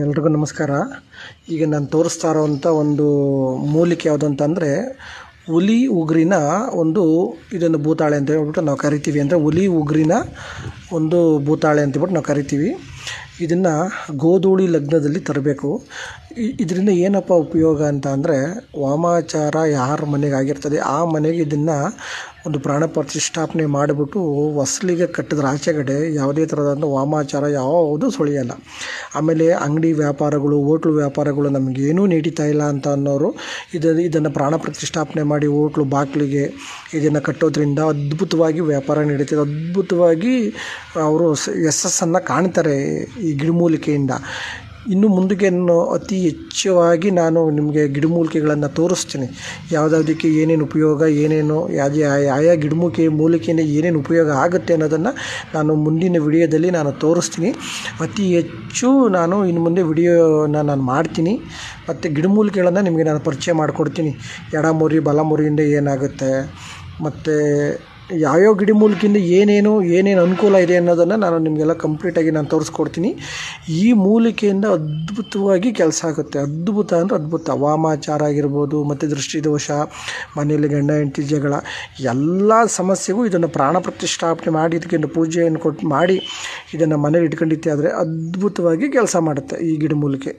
ಎಲ್ರಿಗೂ ನಮಸ್ಕಾರ. ಈಗ ನಾನು ತೋರಿಸ್ತಾ ಇರೋವಂಥ ಒಂದು ಮೂಲಿಕೆ ಯಾವುದು ಅಂತಂದರೆ ಹುಲಿ ಉಗುರಿನ ಇದನ್ನು ಭೂತಾಳೆ ಅಂತ ಹೇಳ್ಬಿಟ್ಟು ನಾವು ಕರಿತೀವಿ. ಅಂದರೆ ಹುಲಿ ಉಗುರಿನ ಒಂದು ಭೂತಾಳೆ ಅಂತೇಳ್ಬಿಟ್ಟು ನಾವು ಕರಿತೀವಿ. ಇದನ್ನು ಗೋಧೂಳಿ ಲಗ್ನದಲ್ಲಿ ತರಬೇಕು. ಇದರಿಂದ ಏನಪ್ಪ ಉಪಯೋಗ ಅಂತ ಅಂದರೆ, ವಾಮಾಚಾರ ಯಾರ ಮನೆಗೆ ಆಗಿರ್ತದೆ ಆ ಮನೆಗೆ ಇದನ್ನು ಒಂದು ಪ್ರಾಣ ಪ್ರತಿಷ್ಠಾಪನೆ ಮಾಡಿಬಿಟ್ಟು ಹೊಸ್ಲಿಗೆ ಕಟ್ಟಿದ್ರೆ ಆಚೆಗಡೆ ಯಾವುದೇ ಥರದಂಥ ವಾಮಾಚಾರ ಯಾವುದು ಸುಳಿಯಲ್ಲ. ಆಮೇಲೆ ಅಂಗಡಿ ವ್ಯಾಪಾರಗಳು, ಹೋಟ್ಲು ವ್ಯಾಪಾರಗಳು ನಮಗೇನೂ ನಡೀತಾ ಇಲ್ಲ ಅಂತ ಅನ್ನೋರು ಇದನ್ನು ಪ್ರಾಣ ಪ್ರತಿಷ್ಠಾಪನೆ ಮಾಡಿ ಹೋಟ್ಲು ಬಾಗಿಲಿಗೆ ಇದನ್ನು ಕಟ್ಟೋದ್ರಿಂದ ಅದ್ಭುತವಾಗಿ ವ್ಯಾಪಾರ ನಡೀತದೆ. ಅದ್ಭುತವಾಗಿ ಅವರು ಯಶಸ್ಸನ್ನು ಕಾಣ್ತಾರೆ ಈ ಗಿಡಮೂಲಿಕೆಯಿಂದ. ಇನ್ನು ಮುಂದಕ್ಕೆ ಅತಿ ಹೆಚ್ಚಾಗಿ ನಾನು ನಿಮಗೆ ಗಿಡಮೂಲಿಕೆಗಳನ್ನು ತೋರಿಸ್ತೀನಿ. ಯಾವುದಕ್ಕೆ ಏನೇನು ಉಪಯೋಗ, ಏನೇನು ಆಯಾ ಮೂಲಿಕೆಯಿಂದ ಏನೇನು ಉಪಯೋಗ ಆಗುತ್ತೆ ಅನ್ನೋದನ್ನು ನಾನು ಮುಂದಿನ ವಿಡಿಯೋದಲ್ಲಿ ನಾನು ತೋರಿಸ್ತೀನಿ. ಅತಿ ಹೆಚ್ಚು ನಾನು ಇನ್ನು ಮುಂದೆ ವಿಡಿಯೋನ ನಾನು ಮಾಡ್ತೀನಿ. ಮತ್ತು ಗಿಡಮೂಲಿಕೆಗಳನ್ನು ನಿಮಗೆ ನಾನು ಪರಿಚಯ ಮಾಡಿಕೊಡ್ತೀನಿ. ಎಡಮುರಿ ಬಲಮುರಿಯಿಂದ ಏನಾಗುತ್ತೆ, ಮತ್ತು ಯಾವ್ಯಾವ ಗಿಡಮೂಲಿಕೆಯಿಂದ ಏನೇನು ಅನುಕೂಲ ಇದೆ ಅನ್ನೋದನ್ನು ನಾನು ನಿಮಗೆಲ್ಲ ಕಂಪ್ಲೀಟಾಗಿ ನಾನು ತೋರಿಸ್ಕೊಡ್ತೀನಿ. ಈ ಮೂಲಿಕೆಯಿಂದ ಅದ್ಭುತವಾಗಿ ಕೆಲಸ ಆಗುತ್ತೆ. ಅದ್ಭುತ ಅಂದರೆ ಅದ್ಭುತ. ವಾಮಾಚಾರ ಆಗಿರ್ಬೋದು, ಮತ್ತು ದೃಷ್ಟಿದೋಷ, ಮನೆಯಲ್ಲಿ ಗಂಡ ಹೆಂಡತಿ ಜಗಳ, ಎಲ್ಲ ಸಮಸ್ಯೆಗೂ ಇದನ್ನು ಪ್ರಾಣ ಪ್ರತಿಷ್ಠಾಪನೆ ಮಾಡಿ ಇದಕ್ಕೆ ಪೂಜೆಯನ್ನು ಮಾಡಿ ಇದನ್ನು ಮನೇಲಿ ಇಟ್ಕೊಂಡಿದ್ದೆ ಆದರೆ ಅದ್ಭುತವಾಗಿ ಕೆಲಸ ಮಾಡುತ್ತೆ ಈ ಗಿಡಮೂಲಿಕೆ.